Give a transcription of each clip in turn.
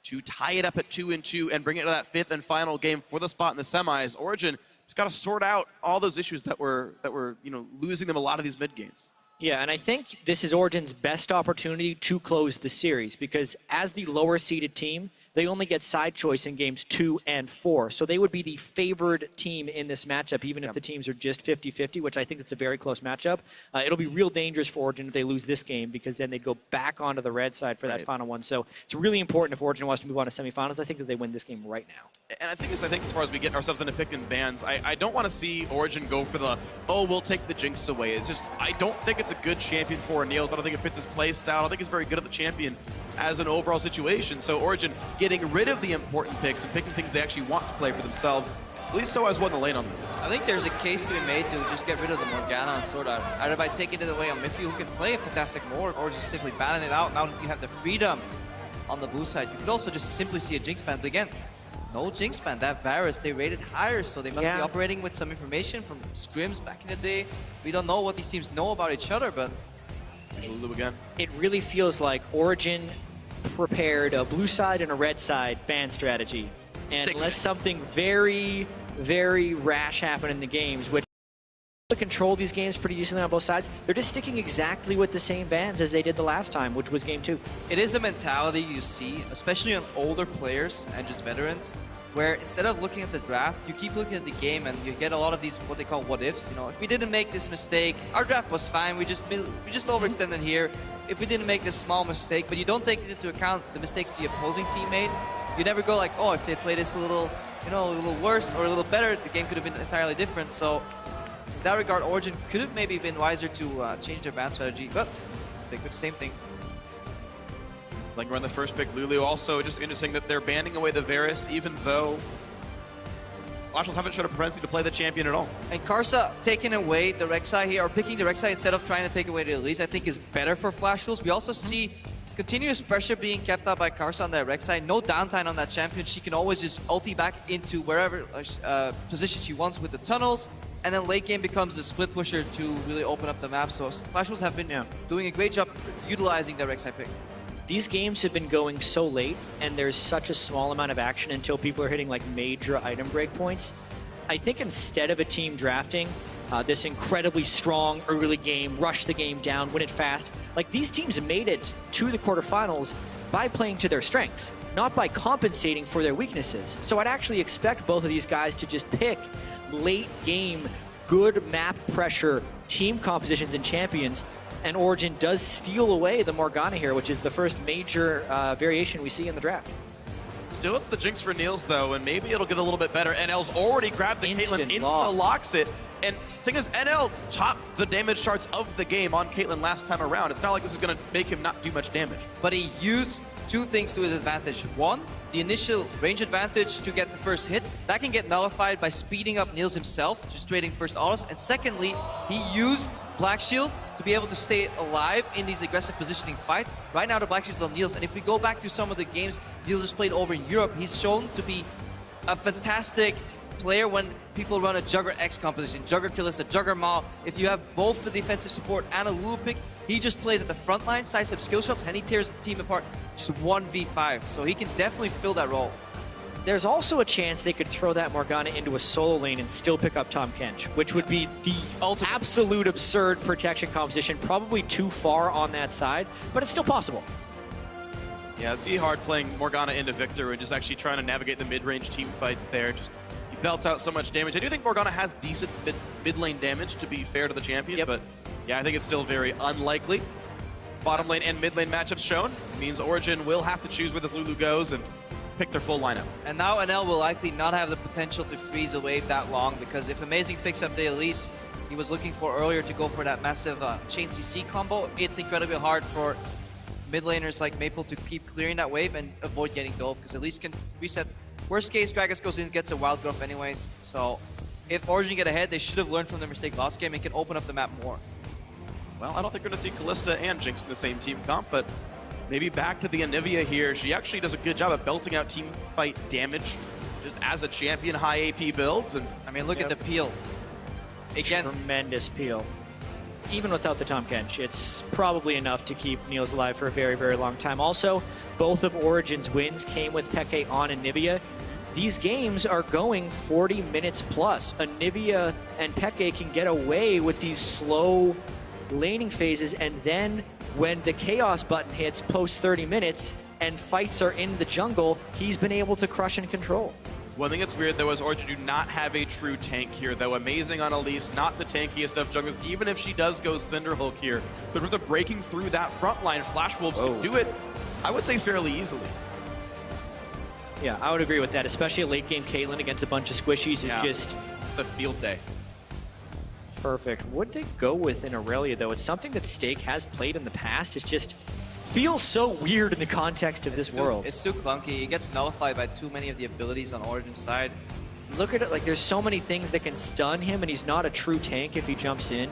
to tie it up at 2-2 and bring it to that fifth and final game for the spot in the semis. Origen just got to sort out all those issues that were losing them a lot of these mid games. Yeah, and I think this is Origen's best opportunity to close the series because as the lower seeded team, they only get side choice in games 2 and 4. So they would be the favored team in this matchup, even if the teams are just 50-50, which I think it's a very close matchup. It'll be real dangerous for Origen if they lose this game because then they'd go back onto the red side for that final one. So it's really important if Origen wants to move on to semifinals. I think that they win this game right now. And I think as far as we get ourselves into picking bans, I don't want to see Origen go for the, we'll take the jinx away. It's just, I don't think it's a good champion for Niels. I don't think it fits his play style. I don't think he's very good at the champion as an overall situation. So Origen getting rid of the important picks and picking things they actually want to play for themselves, at least so has won the lane on them. I think there's a case to be made to just get rid of the Morgana and Sword Art. Either by taking it away on Miffy, who can play a fantastic Morg, or just simply banning it out. Now you have the freedom on the blue side. You could also just simply see a Jinx ban, but again, no Jinx ban. That Varus, they rated higher, so they must be operating with some information from scrims back in the day. We don't know what these teams know about each other, but Lulu again. It really feels like Origen prepared a blue side and a red side ban strategy. And unless something very, very rash happened in the games, which to control these games pretty decently on both sides, they're just sticking exactly with the same bans as they did the last time, which was game 2. It is a mentality you see, especially on older players and just veterans, where instead of looking at the draft, you keep looking at the game and you get a lot of these, what they call what-ifs. You know, if we didn't make this mistake, our draft was fine, we just overextended here. If we didn't make this small mistake, but you don't take into account the mistakes the opposing team made, you never go like, if they play this a little worse or a little better, the game could have been entirely different. So in that regard, Origen could have maybe been wiser to change their ban strategy, but stick with the same thing. Like we're on the first pick, Lulu. Also, just interesting that they're banning away the Varus, even though Flashwolves haven't shown a propensity to play the champion at all. And Karsa taking away the Rek'Sai here, or picking the Rek'Sai instead of trying to take away the Elise, I think is better for Flashwolves. We also see continuous pressure being kept up by Karsa on that Rek'Sai. No downtime on that champion. She can always just ulti back into wherever position she wants with the tunnels. And then late game becomes the split pusher to really open up the map. So Flashwolves have been doing a great job utilizing the Rek'Sai pick. These games have been going so late, and there's such a small amount of action until people are hitting like major item breakpoints. I think instead of a team drafting this incredibly strong early game, rush the game down, win it fast, like these teams made it to the quarterfinals by playing to their strengths, not by compensating for their weaknesses. So I'd actually expect both of these guys to just pick late game, good map pressure, team compositions and champions. And Origen does steal away the Morgana here, which is the first major variation we see in the draft. Still, it's the Jinx for Niels, though, and maybe it'll get a little bit better. NL's already grabbed the Caitlyn, insta-locks it. And the thing is, NL chopped the damage charts of the game on Caitlyn last time around. It's not like this is going to make him not do much damage. But he used two things to his advantage. One, the initial range advantage to get the first hit. That can get nullified by speeding up Niels himself, just trading first autos. And secondly, he used Black Shield to be able to stay alive in these aggressive positioning fights. Right now, the Black Shield's on Niels. And if we go back to some of the games Niels has played over in Europe, he's shown to be a fantastic player when people run a Jugger X composition, Jugger Kalista, Jugger Maul. If you have both the defensive support and a Lulu pick, he just plays at the front line, sides up skill shots, and he tears the team apart just 1v5. So he can definitely fill that role. There's also a chance they could throw that Morgana into a solo lane and still pick up Tahm Kench, which would be the absolute absurd protection composition, probably too far on that side, but it's still possible. Yeah, it'd be hard playing Morgana into Victor and just actually trying to navigate the mid-range team fights there. Just he belts out so much damage. I do think Morgana has decent mid-lane damage, to be fair to the champion, but yeah, I think it's still very unlikely. Bottom lane and mid lane matchups shown. It means Origen will have to choose where this Lulu goes and pick their full lineup. And now NL will likely not have the potential to freeze a wave that long, because if Amazing picks up the Elise he was looking for earlier to go for that massive chain CC combo, it's incredibly hard for mid laners like Maple to keep clearing that wave and avoid getting dove, because Elise can reset. Worst case, Gragas goes in, gets a wild growth anyways. So if Origen get ahead, they should have learned from their mistake last game and can open up the map more. Well, I don't think we're going to see Kalista and Jinx in the same team comp, but maybe back to the Anivia here. She actually does a good job of belting out team fight damage just as a champion, high AP builds. And I mean, look at the peel. Again, tremendous peel. even without the Tahm Kench, it's probably enough to keep Niels alive for a very, very long time. Also, both of Origen's wins came with Peke on Anivia. These games are going 40 minutes plus. Anivia and Peke can get away with these slow laning phases, and then when the Chaos button hits post 30 minutes and fights are in the jungle, he's been able to crush and control. One thing that's weird, though, is Origen do not have a true tank here, though. Amazing on Elise, not the tankiest of junglers, even if she does go Cinderhulk here. But with the breaking through that front line, Flash Wolves can do it, I would say, fairly easily. Yeah, I would agree with that, especially a late game Caitlyn against a bunch of squishies is just... It's a field day. Perfect. What they go with in Aurelia, though? It's something that Stake has played in the past. It just feels so weird in the context of this world. It's too clunky. It gets nullified by too many of the abilities on Origen's side. Look at it, like there's so many things that can stun him, and he's not a true tank if he jumps in.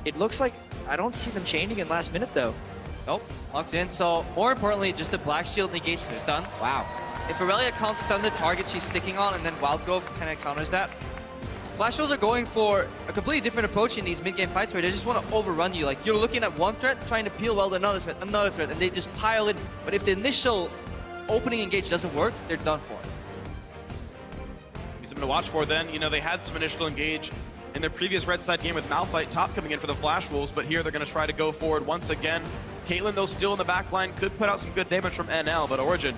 It looks like I don't see them changing in last minute, though. Nope, locked in. So more importantly, just the Black Shield negates the stun. Wow. If Aurelia can't stun the target she's sticking on, and then Wild Growth kind of counters that, Flash Wolves are going for a completely different approach in these mid-game fights where they just want to overrun you. Like, you're looking at one threat, trying to peel well another threat, and they just pile in. But if the initial opening engage doesn't work, they're done for. Be something to watch for then. You know, they had some initial engage in their previous red side game with Malphite top coming in for the Flash Wolves, but here they're going to try to go forward once again. Caitlyn, though, still in the back line, could put out some good damage from NL, but Origen,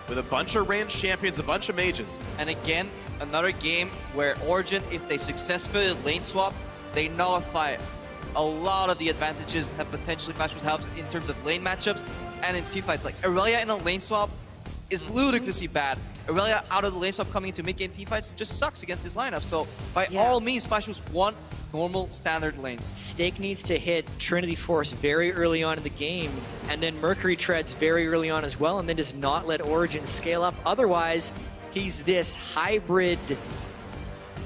with a bunch of ranged champions, a bunch of mages. And again, another game where Origen, if they successfully lane swap, they nullify a lot of the advantages that potentially Flash Wolves have in terms of lane matchups and in teamfights. Like, Aurelia in a lane swap is ludicrously bad. Aurelia out of the lane swap coming into mid-game teamfights just sucks against this lineup. So, by all means, Flash Wolves want normal standard lanes. Stake needs to hit Trinity Force very early on in the game, and then Mercury Treads very early on as well, and then just not let Origen scale up. Otherwise, he's this hybrid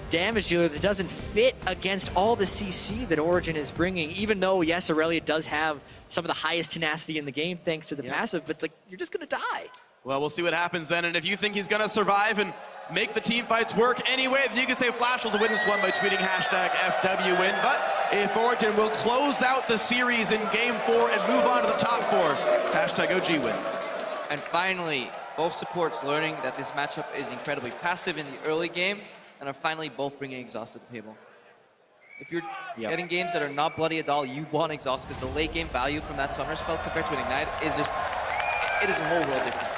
damage dealer that doesn't fit against all the CC that Origen is bringing, even though, yes, Aurelia does have some of the highest tenacity in the game thanks to the passive, but it's like, you're just going to die. Well, we'll see what happens then, and if you think he's going to survive and make the team fights work anyway, then you can say Flash will win this one by tweeting hashtag FWWin. But if Origen will close out the series in Game 4 and move on to the top 4, it's hashtag OGWin. And finally, both supports learning that this matchup is incredibly passive in the early game, and are finally both bringing Exhaust to the table. If you're getting games that are not bloody at all, you want Exhaust, because the late game value from that Summoner spell compared to an Ignite is just, it is a whole world difference.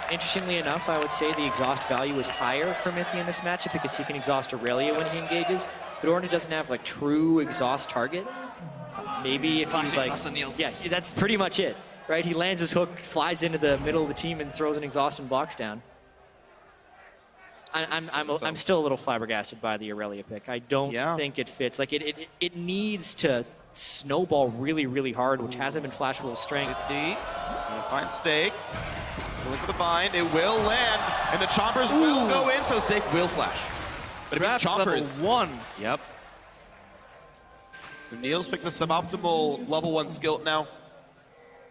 Interestingly enough, I would say the exhaust value is higher for Mithy in this matchup because he can exhaust Aurelia when he engages, but Origen doesn't have like true exhaust target. Maybe if he's like, yeah, that's pretty much it, right? He lands his hook, flies into the middle of the team, and throws an exhaust and blocks down. I'm still a little flabbergasted by the Aurelia pick. I don't think it fits. Like it needs to snowball really, really hard, which hasn't been Flash Wolf's strength. Find Stake. Going for the bind, it will land, and the Chompers will go in, so Stake will flash. But if Chompers level 1. Yep. Niels picks a suboptimal level 1 skill. Now,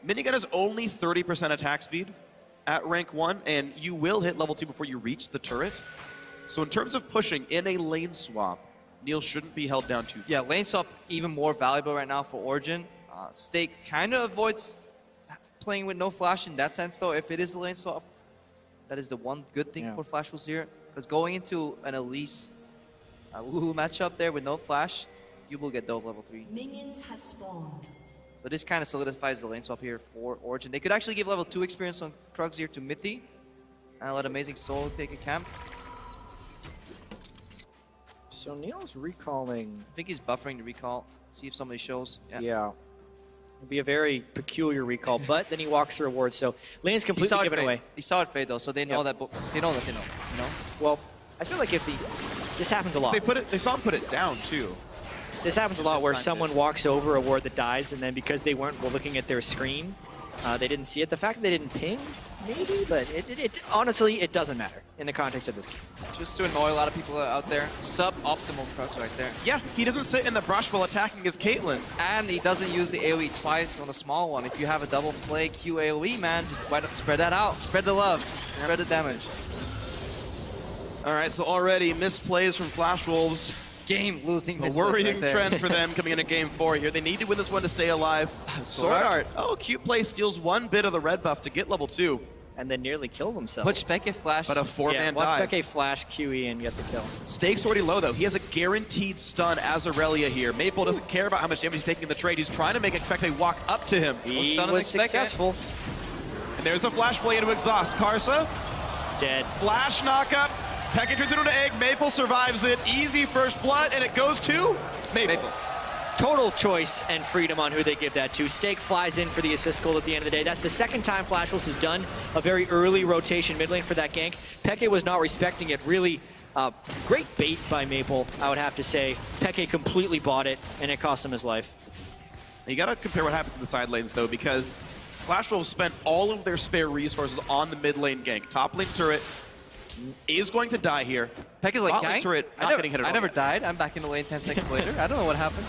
Minigun is only 30% attack speed at rank 1, and you will hit level 2 before you reach the turret. So in terms of pushing in a lane swap, Niels shouldn't be held down too. Yeah, lane swap even more valuable right now for Origen. Stake kind of avoids playing with no flash in that sense, though. If it is a lane swap, that is the one good thing for Flash Wolves here. Because going into an Elise Woohoo matchup there with no flash, you will get Dove level 3. Minions have spawned. So this kind of solidifies the lane swap here for Origen. They could actually give level 2 experience on Krugs here to Mithy, and let Amazing Soul take a camp. So Neil's recalling. I think he's buffering the recall. See if somebody shows. Yeah. It'd be a very peculiar recall, but then he walks through a ward, so lane's completely given away. He saw it fade though, so they know that they know, you know. Well, I feel like if this happens a lot. They saw him put it down too. This happens a lot where someone walks over a ward that dies, and then because they weren't looking at their screen, they didn't see it. The fact that they didn't ping, maybe, but honestly, it doesn't matter in the context of this game. Just to annoy a lot of people out there, sub-optimal Krugs right there. Yeah, he doesn't sit in the brush while attacking his Caitlyn. And he doesn't use the AoE twice on a small one. If you have a double play Q AoE, man, just spread that out. Spread the love. Spread the damage. All right, so already misplays from Flash Wolves. game losing A mismatch worrying right there. trend for them coming into game 4 here. They need to win this one to stay alive. Sword Art. Oh, cute play steals 1 bit of the red buff to get level 2. And then nearly kills himself. Put Speke flash. But a 4-man watch dive. Peke flash QE and get the kill. Stakes already low, though. He has a guaranteed stun as Aurelia here. Maple doesn't care about how much damage he's taking in the trade. He's trying to make Expecte walk up to him. He stun was Expecte. successful. And there's a flash play into exhaust. Karsa, Dead. flash knockup. Peke turns into an egg. Maple survives it. Easy first blood, and it goes to Maple. Total choice and freedom on who they give that to. Stake flies in for the assist goal at the end of the day. That's the second time Flash Wolves has done a very early rotation mid lane for that gank. Peke was not respecting it. Really great bait by Maple, I would have to say. Peke completely bought it, and it cost him his life. You gotta compare what happened to the side lanes, though, because Flash Wolves spent all of their spare resources on the mid lane gank. Top lane turret is going to die here. Peck is like, Bot lane gang? turret not getting hit at all I never yet. died. I'm back in the lane 10 seconds later. I don't know what happened.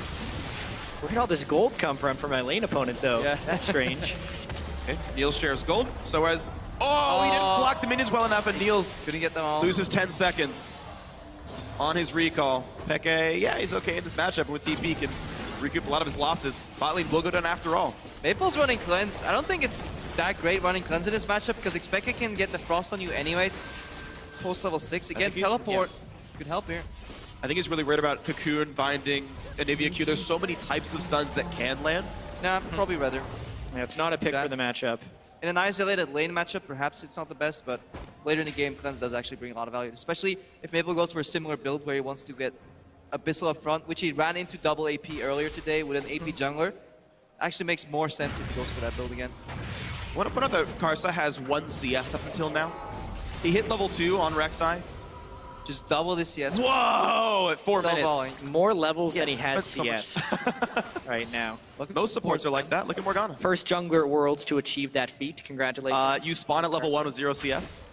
Where did all this gold come from for my lane opponent, though? Yeah. That's strange. Okay, Niels shares gold. So as he didn't block the minions well enough, and Niels Couldn't get them all. loses 10 seconds on his recall. Peke, yeah, he's okay in this matchup, and with TP can recoup a lot of his losses. Bot lane will go down after all. Maple's running cleanse. I don't think it's that great running cleanse in this matchup because Expected can get the frost on you anyways. Post level 6 again. think he's- Teleport could help here. I think he's really worried about Cocoon binding Anivia Q. There's so many types of stuns that can land. Nah, probably rather. Yeah, it's not a pick That- for the matchup. In an isolated lane matchup, perhaps it's not the best, but later in the game, cleanse does actually bring a lot of value, especially if Maple goes for a similar build where he wants to get Abyssal up front, which he ran into double AP earlier today with an AP jungler. Actually makes more sense if he goes for that build again. One of the Karsa has 1 CS up until now. He hit level 2 on Rek'Sai. Just double the CS. Whoa! At 4 Still minutes. falling. More levels than he Yeah, has spent so much. CS right now. Most supports are like that. Look at Morgana. First jungler at Worlds to achieve that feat. Congratulations. You spawn at level 1 with 0 CS.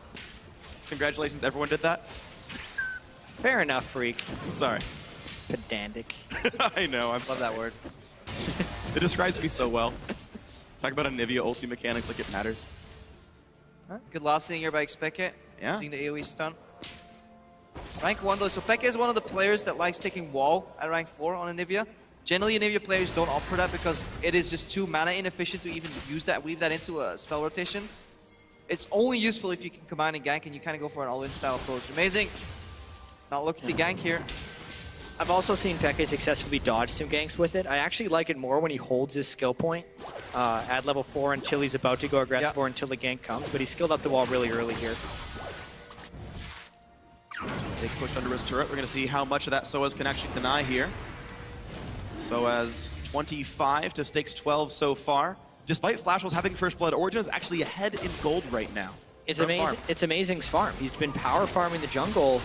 Congratulations, everyone did that. Fair enough, Freak. Sorry. Pedantic. I know, I Love that word. It describes me so well. Talk about a Nivea ulti mechanic like it matters. Good last thing here by Expected. Yeah. Using the AoE stun. Rank 1 though, so Pekka is one of the players that likes taking wall at rank 4 on Anivia. Generally, Anivia players don't opt for that because it is just too mana inefficient to even use that, weave that into a spell rotation. It's only useful if you can combine and gank and you kind of go for an all-in style approach. Amazing. Not looking to gank here. I've also seen Peke successfully dodge some ganks with it. I actually like it more when he holds his skill point at level 4 until he's about to go aggressive or until the gank comes, but he skilled up the wall really early here. Stake pushed under his turret. We're going to see how much of that Soaz can actually deny here. Soaz 25 to Stakes 12 so far. Despite Flash Wolves having first blood, Origen is actually ahead in gold right now. It's for a amazing. farm. It's Amazing's farm. He's been power farming the jungle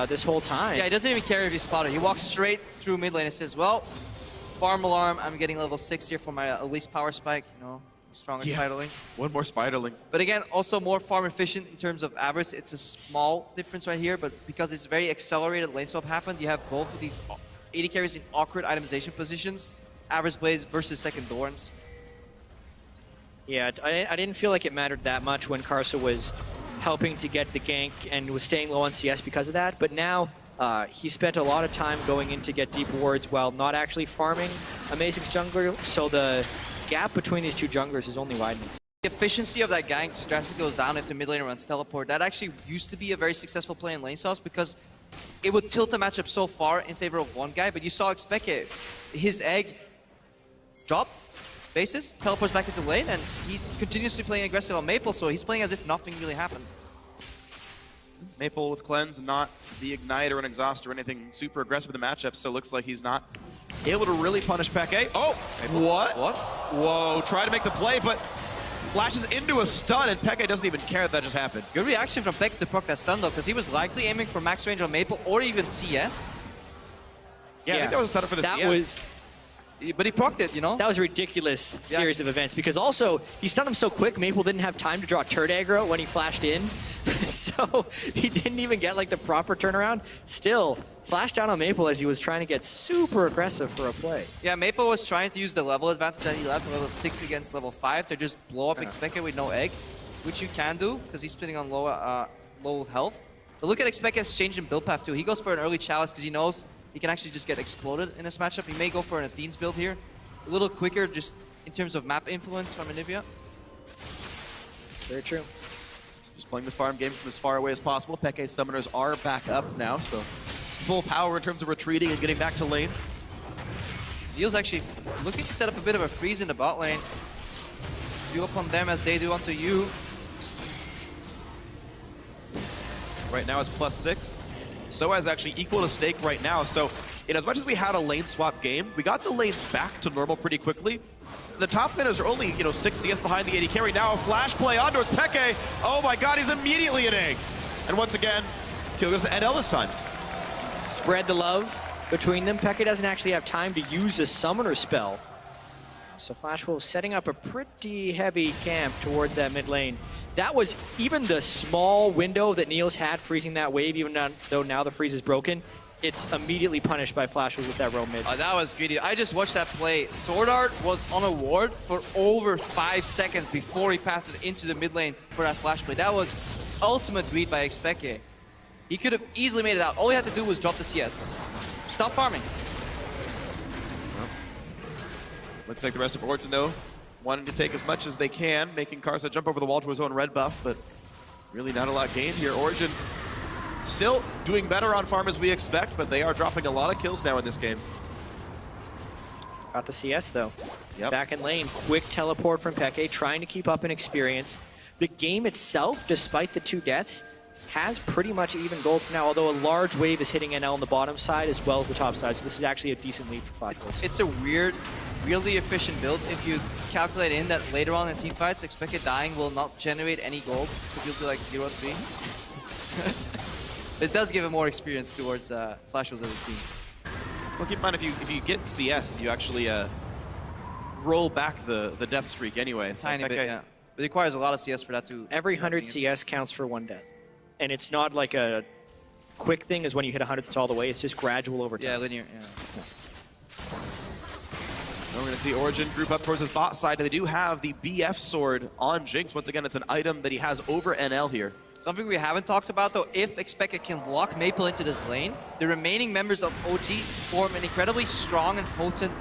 this whole time. Yeah, he doesn't even care if he's spotted. He walks straight through mid lane and says, well, farm alarm, I'm getting level 6 here for my Elise power spike, you know, strongest spiderlings. One more Spiderling. But again, also more farm efficient in terms of average. It's a small difference right here, but because it's very accelerated lane swap happened, you have both of these AD carries in awkward itemization positions. Average Blaze versus second Dorns. Yeah, I didn't feel like it mattered that much when Karsa was helping to get the gank and was staying low on CS because of that, but now he spent a lot of time going in to get deep wards while not actually farming Amazing's jungler, so the gap between these two junglers is only widening. The efficiency of that gank just drastically goes down if the mid laner runs teleport. That actually used to be a very successful play in lane sauce because it would tilt the matchup so far in favor of one guy, but you saw Expected. His egg drop, bases, teleports back into lane, and he's continuously playing aggressive on Maple, so he's playing as if nothing really happened. Maple with cleanse, not the ignite or an exhaust or anything super aggressive in the matchup, so it looks like he's not able to really punish Peke. Oh, what? What? Whoa, try to make the play, but flashes into a stun, and Peke doesn't even care that just happened. Good reaction from Peck to proc that stun though, because he was likely aiming for max range on Maple or even CS. Yeah, I think that was a setup for the That CS. was But he procced it, you know? That was a ridiculous series of events because also he stunned him so quick, Maple didn't have time to draw turret aggro when he flashed in. So he didn't even get like the proper turnaround. Still, flashed down on Maple as he was trying to get super aggressive for a play. Yeah, Maple was trying to use the level advantage that he left, level 6 against level 5, to just blow up Expected with no egg, which you can do because he's splitting on low health. But look at Expected's change in build path too. He goes for an early chalice because he knows he can actually just get exploded in this matchup. He may go for an Athene's build here. A little quicker just in terms of map influence from Anivia. Very true. Just playing the farm game from as far away as possible. Peke's summoners are back up now, so full power in terms of retreating and getting back to lane. Neil's actually looking to set up a bit of a freeze in the bot lane. Do upon them as they do onto you. Right now is +6. Soaz actually equal to stake right now, so in as much as we had a lane swap game, we got the lanes back to normal pretty quickly. The top laners are only, 6 CS behind the AD carry. Now a flash play on towards Peke. Oh my god, he's immediately an egg. And once again, kill goes to NL this time. Spread the love between them. Peke doesn't actually have time to use a summoner spell. So Flash Wolf setting up a pretty heavy camp towards that mid lane. That was even the small window that Niels had freezing that wave, even though now the freeze is broken. It's immediately punished by Flash Wolf with that roam mid. Oh, that was greedy. I just watched that play. Sword Art was on a ward for over 5 seconds before he passed it into the mid lane for that flash play. That was ultimate read by Xpeke. He could have easily made it out. All he had to do was drop the CS. Stop farming. Looks like the rest of Origen, though, wanting to take as much as they can, making Karsa jump over the wall to his own red buff, but really not a lot gained here. Origen still doing better on farm as we expect, but they are dropping a lot of kills now in this game. Got the CS though. Yep. Back in lane, quick teleport from Peke, trying to keep up in experience. The game itself, despite the 2 deaths, has pretty much even gold for now, although a large wave is hitting NL on the bottom side as well as the top side, so this is actually a decent lead for Flash Wolf. It's a weird, really efficient build. If you calculate in that later on in team fights, Xpeke dying will not generate any gold, so you'll do like 0-3. It does give him more experience towards Flash Wolves as a team. Well, keep in mind, if you get CS, you actually roll back the death streak anyway. So Tiny bit, yeah. But it requires a lot of CS for that to... Every 100 CS counts for 1 death. And it's not like a quick thing as when you hit 100, it's all the way. It's just gradual over time. Yeah, linear, yeah. We're going to see Origen group up towards his bot side. They do have the BF sword on Jinx. Once again, it's an item that he has over NL here. Something we haven't talked about though, if Xpeke can lock Maple into this lane, the remaining members of OG form an incredibly strong and potent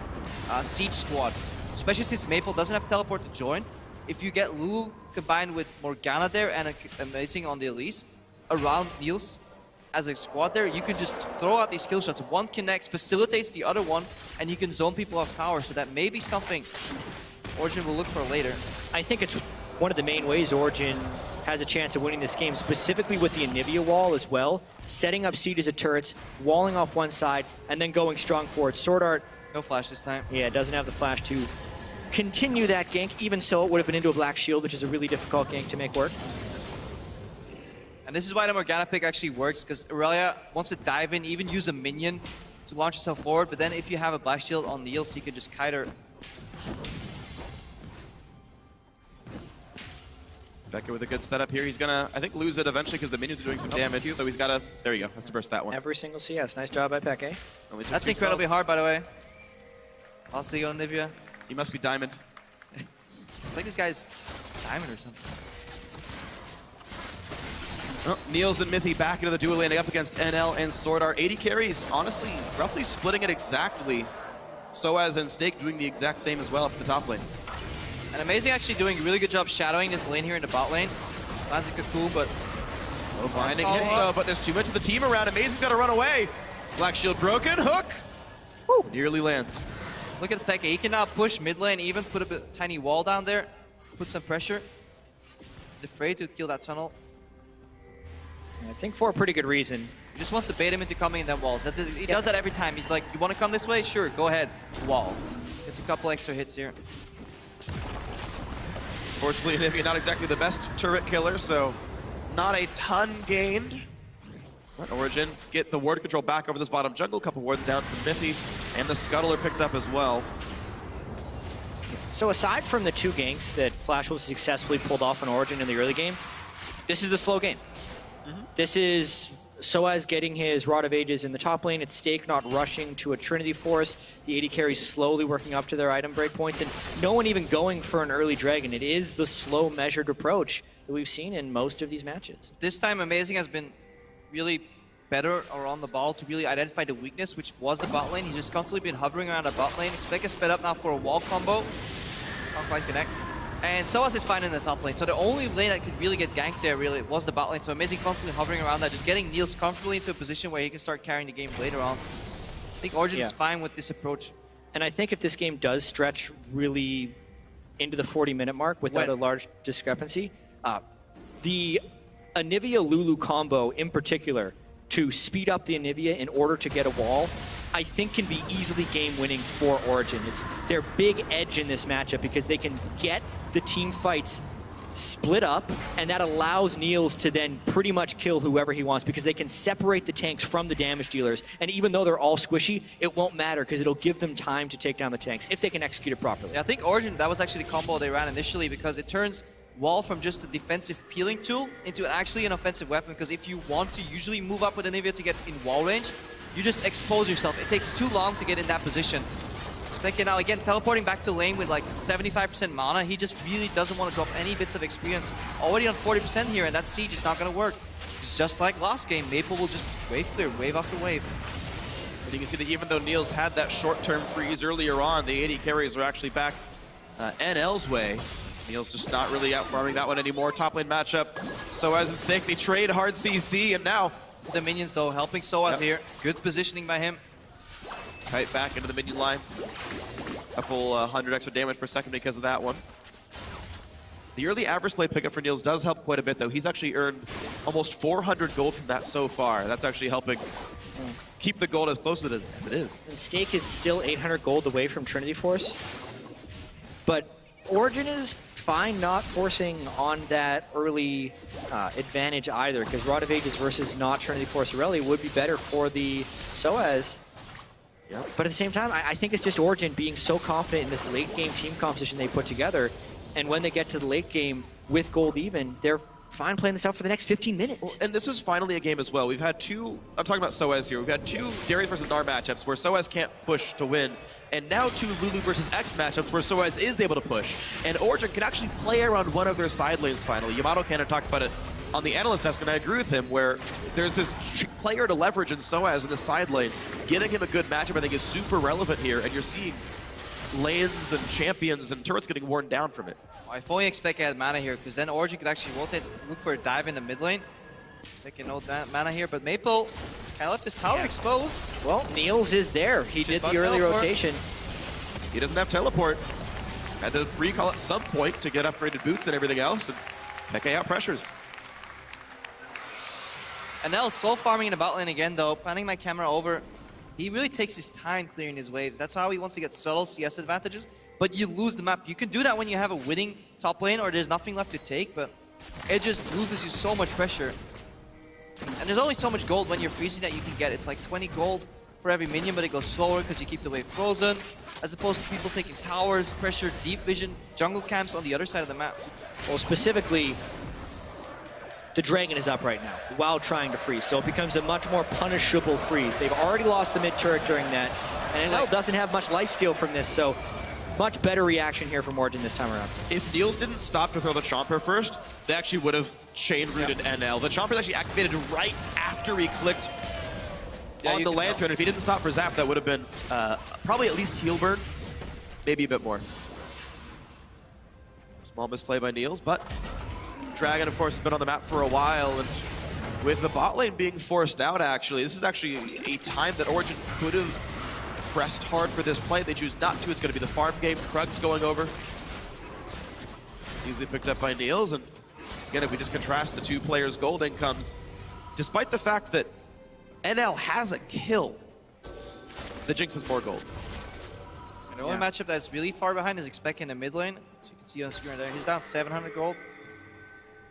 siege squad. Especially since Maple doesn't have teleport to join. If you get Lulu combined with Morgana there and Amazing on the Elise around Niels as a squad there, you can just throw out these skill shots. One connects, facilitates the other one, and you can zone people off tower. So that may be something Origen will look for later. I think it's one of the main ways Origen has a chance of winning this game, specifically with the Anivia wall as well, setting up sieges of turrets, walling off one side, and then going strong forward. Sword Art... No flash this time. Yeah, doesn't have the flash to continue that gank. Even so, it would have been into a black shield, which is a really difficult gank to make work. And this is why the Morgana pick actually works, because Aurelia wants to dive in, even use a minion to launch herself forward, but then if you have a black shield on Niels, you can just kite her. Peke with a good setup here. He's gonna, I think, lose it eventually because the minions are doing some damage. So he's gotta, there you go, has to burst that one. Every single CS. Nice job by Peke. That's incredibly hard, by the way. Also, on Nivea. He must be diamond. It's like this guy's diamond or something. Oh, Niels and Mythy back into the duel landing up against NL and Sword Art. 80 carries, honestly, roughly splitting it exactly. Soaz and Stake doing the exact same as well up the top lane. And Amazing actually doing a really good job shadowing this lane here in the bot lane. Lands a cocoon, but... Oh, binding hits though, but there's too much of the team around. Amazing's gotta run away. Black shield broken, hook. Woo. Nearly lands. Look at Peke, he can now push mid lane, even put a tiny wall down there, put some pressure. He's afraid to kill that tunnel. I think for a pretty good reason. He just wants to bait him into coming in them walls. That's it. He does that every time. He's like, you want to come this way? Sure, go ahead. Wall. Gets a couple extra hits here. Fortunately, Anivia not exactly the best turret killer, so not a ton gained. But Origen get the ward control back over this bottom jungle. Couple wards down from Mythy, and the Scuttle are picked up as well. So aside from the 2 ganks that Flash Wolf successfully pulled off on Origen in the early game, this is the slow game. This is Soaz getting his Rod of Ages in the top lane. It's Stake not rushing to a Trinity Force. The AD carries slowly working up to their item breakpoints, and no one even going for an early dragon. It is the slow, measured approach that we've seen in most of these matches. This time, Amazing has been really better around the ball to really identify the weakness, which was the bot lane. He's just constantly been hovering around the bot lane. Expect a sped up now for a wall combo. Not quite connect. And Soas is fine in the top lane. So the only lane that could really get ganked there really was the bot lane. So Amazing constantly hovering around that, just getting Niels comfortably into a position where he can start carrying the game later on. I think Origen is fine with this approach. And I think if this game does stretch really into the 40-minute mark without a large discrepancy, the Anivia Lulu combo in particular, to speed up the Anivia in order to get a wall, I think can be easily game-winning for Origen. It's their big edge in this matchup because they can get the team fights split up, and that allows Niels to then pretty much kill whoever he wants because they can separate the tanks from the damage dealers. And even though they're all squishy, it won't matter because it'll give them time to take down the tanks if they can execute it properly. Yeah, I think Origen, that was actually the combo they ran initially because it turns wall from just a defensive peeling tool into actually an offensive weapon, because if you want to usually move up with Anivia to get in wall range, you just expose yourself. It takes too long to get in that position. Speke now again teleporting back to lane with like 75% mana. He just really doesn't want to drop any bits of experience. Already on 40% here, and that siege is not going to work. It's just like last game. Maple will just wave clear, wave after wave. And you can see that even though Niels had that short-term freeze earlier on, the 80 carries are actually back NL's way. Niels just not really out farming that one anymore. Top lane matchup. Soaz and Stake, they trade hard CC, and now the minions though helping Soaz here. Good positioning by him. Kite back into the minion line. Couple 100 extra damage per second because of that one. The early average play pickup for Niels does help quite a bit though. He's actually earned almost 400 gold from that so far. That's actually helping keep the gold as close to it as it is. And Stake is still 800 gold away from Trinity Force. But Origen is fine not forcing on that early advantage either, because Rod of Ages versus not Trinity Force Aurelia would be better for the Soaz. Yep. But at the same time, I think it's just Origen being so confident in this late game team composition they put together, and when they get to the late game with gold even, they're fine playing this out for the next 15 minutes. Well, and this is finally a game as well. We've had two, I'm talking about Soaz here, we've had two Darius versus Gnar matchups where Soaz can't push to win, and now two Lulu versus X matchups where Soaz is able to push. And Origen can actually play around one of their side lanes finally. Yamato Cannon talked about it on the analyst desk, and I agree with him, where there's this player to leverage in Soaz in the side lane. Getting him a good matchup, I think, is super relevant here, and you're seeing lanes and champions and turrets getting worn down from it. I fully expect he had mana here, because then Origen could actually rotate, look for a dive in the mid lane. Taking no mana here, but Maple kind of left his tower exposed. Well, Niels is there. He did the early rotation. He doesn't have teleport. Had to recall at some point to get upgraded boots and everything else, and Peke out pressures. And now soul farming in the bot lane again though, panning my camera over. He really takes his time clearing his waves. That's how he wants to get subtle CS advantages. But you lose the map. You can do that when you have a winning top lane or there's nothing left to take, but it just loses you so much pressure. And there's only so much gold when you're freezing that you can get. It's like 20 gold for every minion, but it goes slower because you keep the wave frozen, as opposed to people taking towers, pressure, deep vision, jungle camps on the other side of the map. Well, specifically, the Dragon is up right now while trying to freeze, so it becomes a much more punishable freeze. They've already lost the mid turret during that, and NL doesn't have much lifesteal from this, so much better reaction here from Origen this time around. If Niels didn't stop to throw the Chomper first, they actually would have chain rooted NL. The Chomper is actually activated right after he clicked on the Lantern. If he didn't stop for Zap, that would have been probably at least heal burn, maybe a bit more. Small misplay by Niels, but Dragon, of course, has been on the map for a while, and with the bot lane being forced out, actually, this is actually a time that Origen could have pressed hard for this play. They choose not to. It's going to be the farm game. Krug's going over. Easily picked up by Niels, and again, if we just contrast the two players' gold incomes, despite the fact that NL has a kill, the Jinx has more gold. And the only matchup that's really far behind is Expect in the mid lane. So you can see on screen there, he's down 700 gold.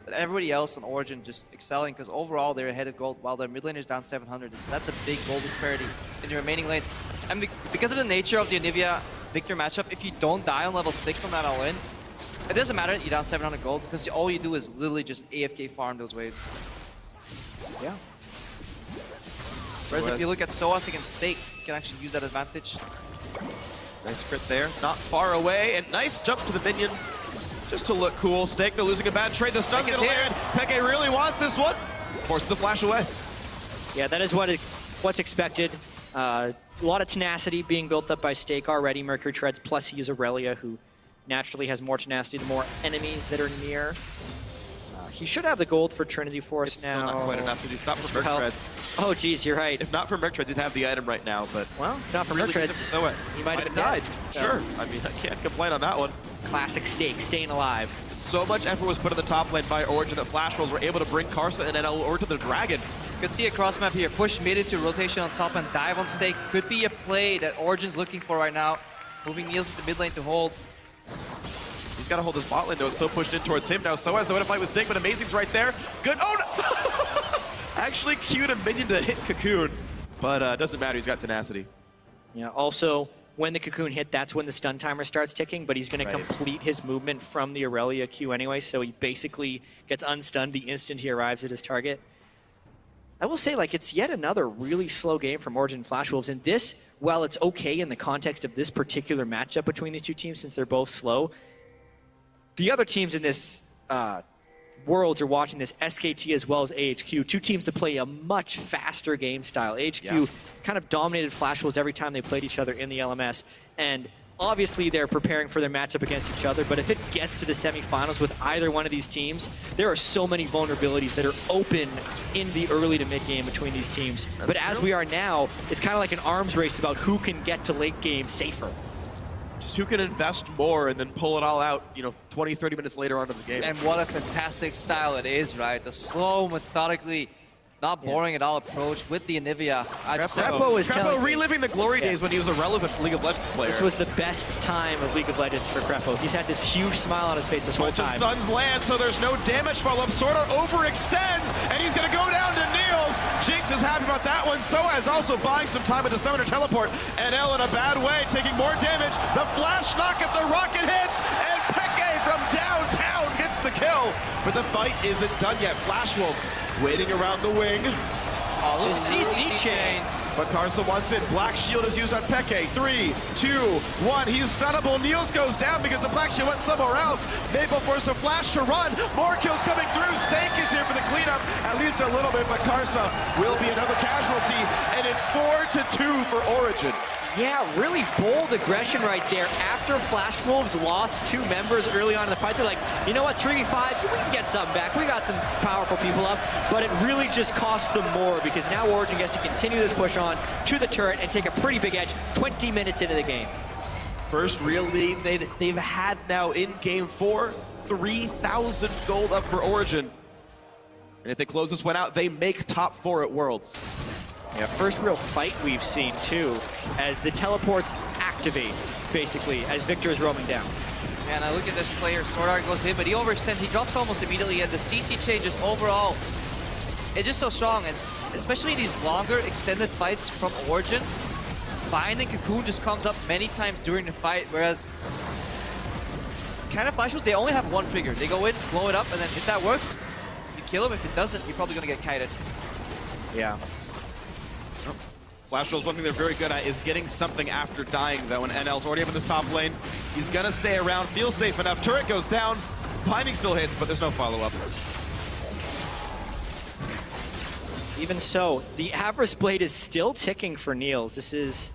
But everybody else on Origen just excelling, because overall they're ahead of gold while their mid lane is down 700. So that's a big gold disparity in the remaining lanes. And because of the nature of the Anivia Victor matchup, if you don't die on level 6 on that all-in, it doesn't matter that you're down 700 gold, because all you do is literally just AFK farm those waves. Yeah. Whereas if you look at Soas against Stake, you can actually use that advantage. Nice crit there, not far away, and nice jump to the minion. Just to look cool. Stake, they're losing a bad trade. The stun's gonna land. Peke really wants this one. Forces the flash away. Yeah, that is what's expected. A lot of tenacity being built up by Stake already. Mercury Treads, plus he is Aurelia, who naturally has more tenacity the more enemies that are near. He should have the gold for Trinity Force It's now. still not quite enough. Did you stop for Merc Treads? Oh, geez, you're right. If not for Merc Treads, you'd have the item right now, but... Well, if not for Merc Treads, he might have died. dead, so. Sure. I mean, I can't complain on that one. Classic Stake, staying alive. So much effort was put in the top lane by Origen that Flash Wolves were able to bring Karsa and NL over to the Dragon. You can see a cross map here. Push mid into rotation on top and dive on Stake. Could be a play that Origen's looking for right now. Moving Niels to the mid lane to hold. He's got to hold his bot lane, though. It's so pushed in towards him now. So has the way to fight with Stake, but Amazing's right there. Good. Oh, no! Actually cued a minion to hit Cocoon, but doesn't matter. He's got tenacity. Yeah, also, when the Cocoon hit, that's when the stun timer starts ticking, but he's going to complete his movement from the Aurelia Q anyway, so he basically gets unstunned the instant he arrives at his target. I will say, like, it's yet another really slow game from Origen and Flash Wolves, and this, while it's okay in the context of this particular matchup between these two teams since they're both slow, the other teams in this world are watching this, SKT as well as AHQ, two teams that play a much faster game style. AHQ kind of dominated Flash Wolves every time they played each other in the LMS, and obviously they're preparing for their matchup against each other, but if it gets to the semifinals with either one of these teams, there are so many vulnerabilities that are open in the early to mid game between these teams. But as we are now, it's kind of like an arms race about who can get to late game safer. Just who can invest more and then pull it all out, you know, 20, 30 minutes later onto the game. And what a fantastic style it is, right? The slow, methodically, not boring at all approach with the Anivia. Crepo reliving the glory days when he was a relevant League of Legends player. This was the best time of League of Legends for Crepo. He's had this huge smile on his face this whole time. Stuns land, so there's no damage follow-up. Sorta overextends, and he's gonna go down to Niels. Jinx is happy about that one. So as also buying some time with the Summoner Teleport. NL in a bad way, taking more damage. The flash knock at the rocket hits, and Peke from downtown gets the kill. But the fight isn't done yet. Flash Wolves waiting around the wing. Oh, the CC chain. But Karsa wants in. Black Shield is used on Peke. 3, 2, 1. He's stunnable. Niels goes down because the Black Shield went somewhere else. Maple forced a flash to run. More kills coming through. Stake is here for the cleanup, at least a little bit, but Karsa will be another casualty, and it's 4-2 for Origen. Yeah, really bold aggression right there. After Flash Wolves lost 2 members early on in the fight, they're like, you know what, 3v5, we can get something back. We got some powerful people up, but it really just cost them more because now Origen gets to continue this push on to the turret and take a pretty big edge 20 minutes into the game. First real lead they've had now in game 4, 3,000 gold up for Origen. And if they close this one out, they make top 4 at Worlds. Yeah, first real fight we've seen, too, as the teleports activate, basically, as Victor is roaming down. Man, I look at this player, Sword Art goes in, but he overextends, he drops almost immediately, and the CC chain just overall, it's just so strong, and especially these longer, extended fights from Origen, binding Cocoon just comes up many times during the fight, whereas kind of Flash Wolves, they only have one trigger. They go in, blow it up, and then if that works, you kill him. If it doesn't, you're probably going to get kited. Yeah. Flash Wolves, one thing they're very good at is getting something after dying, though, and NL's already up in this top lane. He's gonna stay around, feels safe enough. Turret goes down, Binding still hits, but there's no follow-up. Even so, the Avarice Blade is still ticking for Niels. This is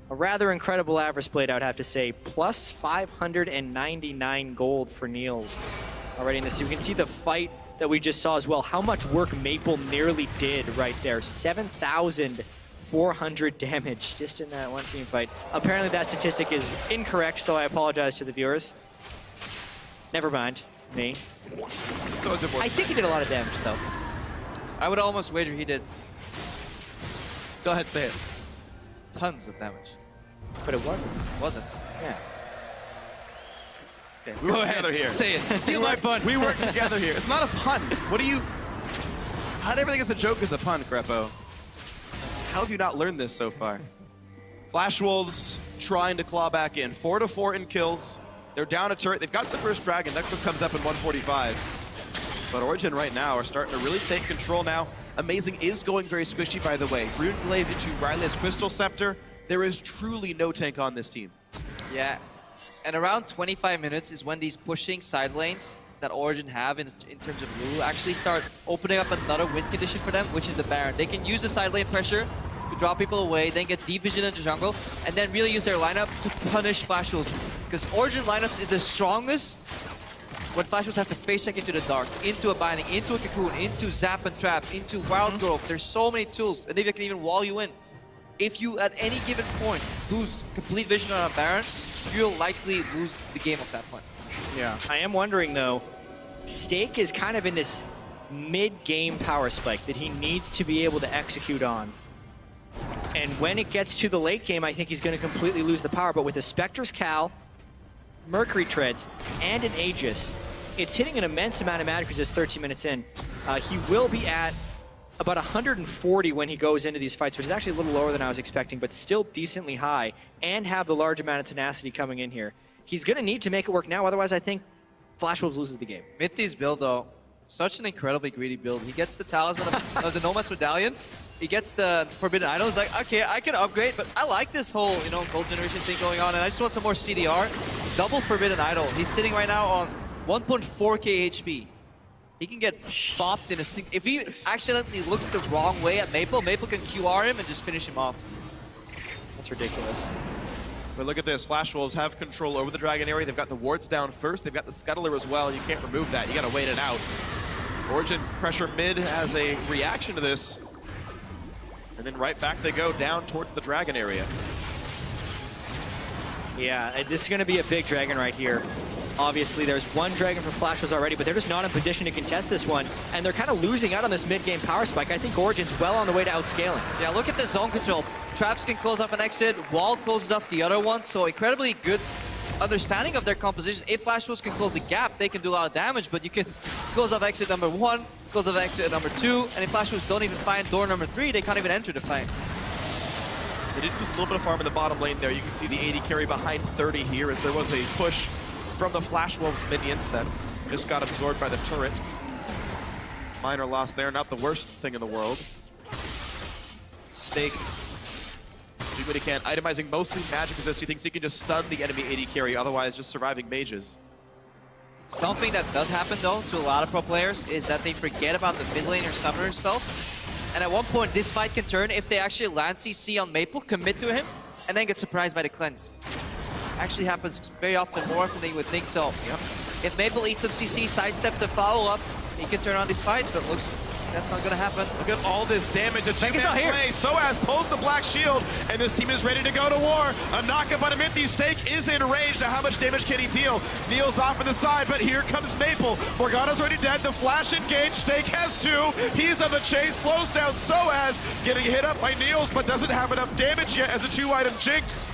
a rather incredible Avarice Blade, I would have to say. Plus 599 gold for Niels already in this. You can see the fight that we just saw as well. How much work Maple nearly did right there. 7,400 damage just in that one team fight. Apparently that statistic is incorrect, so I apologize to the viewers. Never mind, me. So is it I think he did a lot of damage, though. I would almost wager he did Go ahead, say it. tons of damage. But it wasn't. Wasn't. Yeah. Okay, we work together here. Say it. Steal my pun. We work together here. It's not a pun. What do you... How do everything that's a joke is a pun, Crepo? How have you not learned this so far? Flash Wolves trying to claw back in. 4-4 in kills. They're down a turret. They've got the first dragon. Next one comes up in 145. But Origen right now are starting to really take control now. Amazing is going very squishy, by the way. Rune Glaive into Riley's Crystal Scepter. There is truly no tank on this team. Yeah. And around 25 minutes is when these pushing side lanes that Origen have in terms of Lulu actually start opening up another win condition for them, which is the Baron. They can use the side lane pressure to draw people away, then get deep vision into jungle, and then really use their lineup to punish Flash Wolves. Because Origen lineups is the strongest when Flash Wolves have to face check into the dark, into a binding, into a cocoon, into zap and trap, into wild growth. There's so many tools, and they can even wall you in. If you, at any given point, lose complete vision on a Baron, you'll likely lose the game at that point. Yeah. I am wondering, though, Stake is kind of in this mid-game power spike that he needs to be able to execute on. And when it gets to the late game, I think he's going to completely lose the power. But with a Spectre's Cal, Mercury Treads, and an Aegis, it's hitting an immense amount of magic just 13 minutes in. He will be at about 140 when he goes into these fights, which is actually a little lower than I was expecting, but still decently high, and have the large amount of tenacity coming in here. He's going to need to make it work now, otherwise I think Flash Wolves loses the game. Mithi's build, though, such an incredibly greedy build. He gets the Talisman of the Nomad's Medallion, he gets the Forbidden Idol. He's like, okay, I can upgrade, but I like this whole, you know, gold generation thing going on, and I just want some more CDR. Double Forbidden Idol. He's sitting right now on 1.4k HP. He can get bopped in a single... If he accidentally looks the wrong way at Maple, Maple can QR him and just finish him off. That's ridiculous. But look at this, Flash Wolves have control over the Dragon area. They've got the wards down first. They've got the Scuttler as well. You can't remove that. You gotta wait it out. Origen pressure mid as a reaction to this. And then right back they go down towards the Dragon area. Yeah, this is gonna be a big Dragon right here. Obviously, there's one Dragon for Flash Wolves already, but they're just not in position to contest this one, and they're kind of losing out on this mid-game power spike. I think Origen's well on the way to outscaling. Yeah, look at the zone control. Traps can close off an exit, Wall closes off the other one, so incredibly good understanding of their composition. If Flash Wolves can close the gap, they can do a lot of damage, but you can close off exit number 1, close off exit number 2, and if Flash Wolves don't even find door number 3, they can't even enter the fight. They did lose a little bit of farm in the bottom lane there. You can see the 80 carry behind 30 here as there was a push from the Flash Wolves minions that just got absorbed by the turret. Minor loss there, not the worst thing in the world. Stake, do what he can, itemizing mostly magic resist. He thinks he can just stun the enemy 80 carry, otherwise just surviving mages. Something that does happen though to a lot of pro players is that they forget about the mid laner summoner spells. And at one point this fight can turn if they actually land CC on Maple, commit to him, and then get surprised by the cleanse. Actually happens very often, more often than you would think so. Yep. If Maple eats some CC, sidestep to follow up, he can turn on these fights, but looks that's not gonna happen. Look at all this damage. A two-man play. Here. Soaz pulls the black shield, and this team is ready to go to war. A knockup on a Mithy. Stake is in range. Now, how much damage can he deal? Neil's off on the side, but here comes Maple. Morgana's already dead. The flash engaged. Stake has 2. He's on the chase. Slows down Soaz. Getting hit up by Niels, but doesn't have enough damage yet as a 2-item Jinx.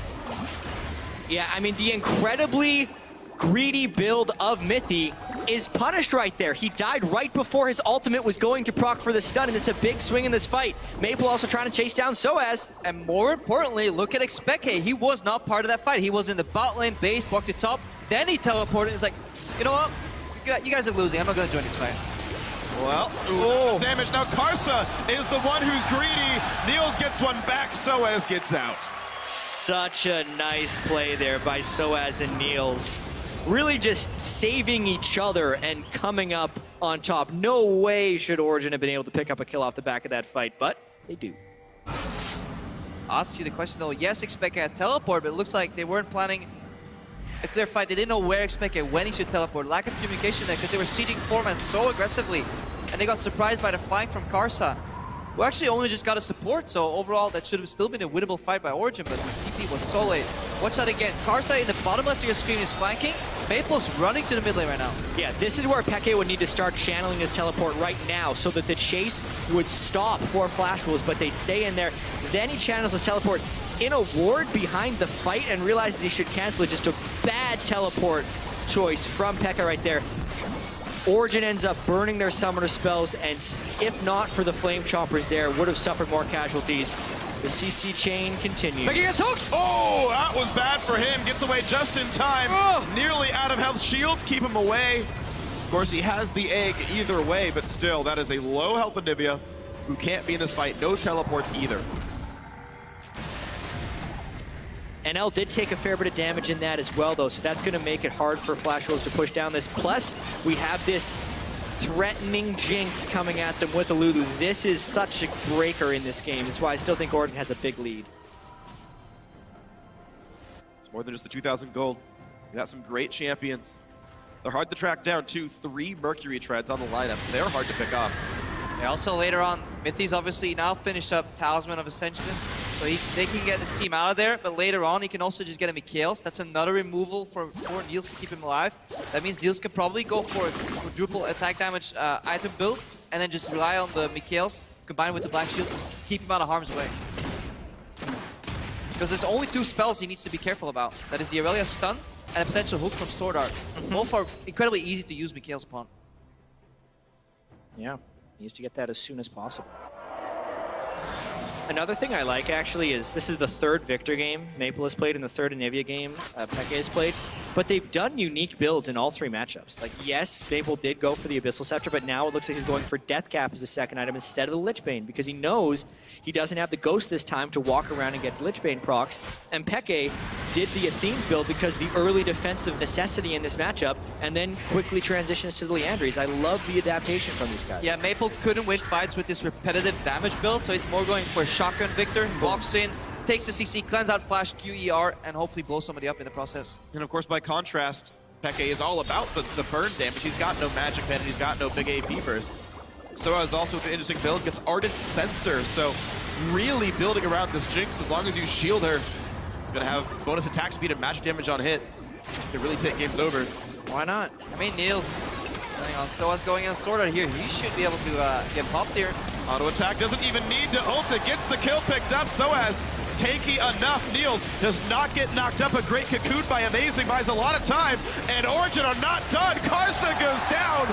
Yeah, I mean, the incredibly greedy build of Mithy is punished right there. He died right before his ultimate was going to proc for the stun, and it's a big swing in this fight. Maple also trying to chase down Soaz. And more importantly, look at Expeke. He was not part of that fight. He was in the bot lane base, walked to top, then he teleported. He's like, you know what? You guys are losing. I'm not going to join this fight. Well, damage. Now Karsa is the one who's greedy. Niels gets one back. Soaz gets out. Such a nice play there by Soaz and Niels. Really just saving each other and coming up on top. No way should Origen have been able to pick up a kill off the back of that fight, but they do. I'll ask you the question though. Yes, Expeke had teleport, but it looks like they weren't planning if their fight. They didn't know where Expeke, when he should teleport. Lack of communication there because they were sieging 4-man so aggressively, and they got surprised by the flank from Karsa. We actually only just got a support, so overall that should have still been a winnable fight by Origen, but the TP was so late. Watch that again. Karsa in the bottom left of your screen is flanking. Maple's running to the mid lane right now. Yeah, this is where Peke would need to start channeling his teleport right now so that the chase would stop for Flash Wolves, but they stay in there. Then he channels his teleport in a ward behind the fight and realizes he should cancel it. Just a bad teleport choice from Pekka right there. Origen ends up burning their summoner spells, and if not for the Flame Chompers there, would have suffered more casualties. The CC chain continues. Pekka gets hooked! Oh, that was bad for him. Gets away just in time. Nearly out of health. Shields keep him away. Of course, he has the egg either way, but still, that is a low health Anivia who can't be in this fight. No teleport either. NL did take a fair bit of damage in that as well, though, so that's going to make it hard for Flash Wolves to push down this. Plus, we have this threatening Jinx coming at them with a Lulu. This is such a breaker in this game. That's why I still think Origen has a big lead. It's more than just the 2,000 gold. We got some great champions. They're hard to track down, too. 3 Mercury Treads on the lineup. They're hard to pick off. Yeah, also later on, Mithy's obviously now finished up Talisman of Ascension, so they can get this team out of there, but later on he can also just get a Mikhails. That's another removal for Niels to keep him alive. That means Niels can probably go for a quadruple attack damage item build, and then just rely on the Mikhails, combined with the Black Shield, to keep him out of harm's way. Because there's only 2 spells he needs to be careful about. That is the Aurelia stun and a potential hook from Sword Art. Both are incredibly easy to use Mikhails upon. Yeah. Needs to get that as soon as possible. Another thing I like, actually, is this is the 3rd Victor game Maple has played and the 3rd Anivia game Peke has played. But they've done unique builds in all 3 matchups. Like, yes, Maple did go for the Abyssal Scepter, but now it looks like he's going for Death Cap as a second item instead of the Lich Bane, because he knows he doesn't have the Ghost this time to walk around and get Lich Bane procs. And Peke did the Athene's build because of the early defensive necessity in this matchup, and then quickly transitions to the Leandries. I love the adaptation from these guys. Yeah, Maple couldn't win fights with this repetitive damage build, so he's more going for a Shotgun Victor, walks in, takes the CC, cleanse out Flash, QER, and hopefully blow somebody up in the process. And of course, by contrast, Peke is all about the burn damage. He's got no magic pen, and he's got no big AP burst. Soaz also with an interesting build, gets Ardent Sensor, so really building around this Jinx. As long as you shield her, he's gonna have bonus attack speed and magic damage on hit. Could really take games over. Why not? I mean, Niels going on Soaz going on Sword Art here. He should be able to get popped here. Auto attack doesn't even need to ult it. Gets the kill picked up. Soaz tanky enough. Niels does not get knocked up. A great cocoon by Amazing, buys a lot of time. And Origen are not done. Karsa goes down.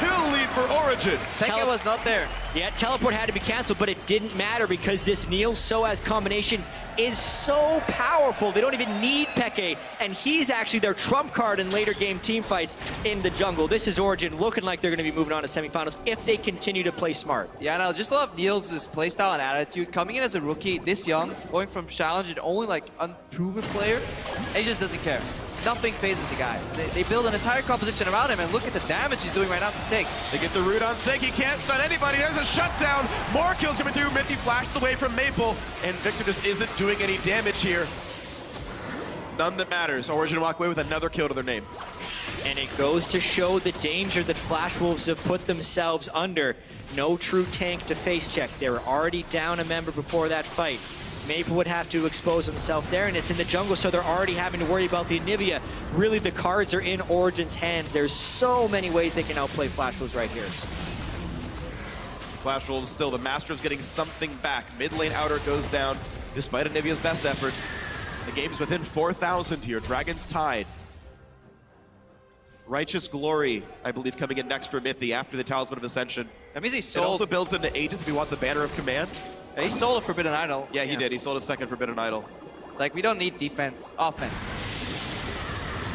Kill lead for Origen. Peke was not there. Yeah, teleport had to be canceled, but it didn't matter because this Niels-Soaz combination is so powerful. They don't even need Peke, and he's actually their trump card in later game team fights in the jungle. This is Origen looking like they're going to be moving on to semifinals if they continue to play smart. Yeah, and I just love Niels' playstyle and attitude. Coming in as a rookie this young, going from challenge and only like unproven player, and he just doesn't care. Nothing phases the guy. They build an entire composition around him, and look at the damage he's doing right now to Snake. They get the root on Snake. He can't stun anybody. There's a shutdown. More kills coming through. Mithy flashed away from Maple, and Victor just isn't doing any damage here. None that matters. Origen walk away with another kill to their name. And it goes to show the danger that Flash Wolves have put themselves under. No true tank to face check. They were already down a member before that fight. Maple would have to expose himself there, and it's in the jungle, so they're already having to worry about the Anivia. Really, the cards are in Origen's hand. There's so many ways they can outplay Flash Wolves right here. Flash Wolves still the master of getting something back. Mid lane outer goes down, despite Anivia's best efforts. The game is within 4,000 here. Dragon's Tide. Righteous Glory, I believe, coming in next for Mithy after the Talisman of Ascension. That means he It sold. also builds into Aegis if he wants a Banner of Command. Yeah, he sold a Forbidden Idol. Yeah, he did. He sold a second Forbidden Idol. It's like, we don't need defense, offense.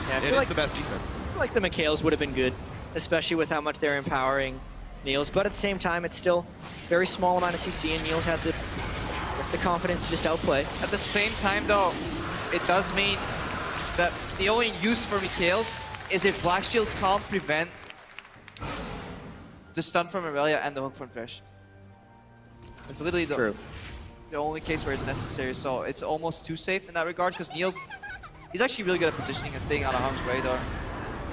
Yeah, I It feel is like the best defense. like the Mikhails would have been good, especially with how much they're empowering Niels. But at the same time, it's still very small amount of CC, and Niels has the confidence to just outplay. At the same time, though, it does mean that the only use for Mikhails is if Black Shield can't prevent the stun from Aurelia and the hook from Thresh. It's literally the only case where it's necessary, so it's almost too safe in that regard, because Niels, he's actually really good at positioning and staying out of harm's way, though.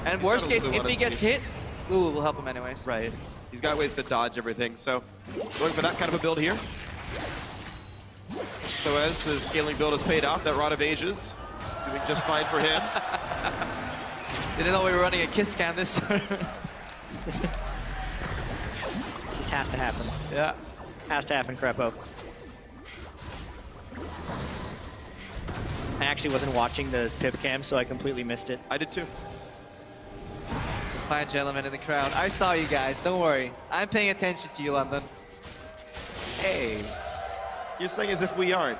And worst case, if he gets hit, Lulu will help him anyways. Right. He's got ways to dodge everything, so going for that kind of a build here. So as the scaling build has paid off, that Rod of Ages doing just fine for him. Didn't know we were running a kiss cam this time. Just has to happen. Yeah. Has to happen, Crepo. I actually wasn't watching the pip cam, so I completely missed it. I did too. Some fine gentlemen in the crowd. I saw you guys, don't worry. I'm paying attention to you, London. Hey, you're saying as if we aren't.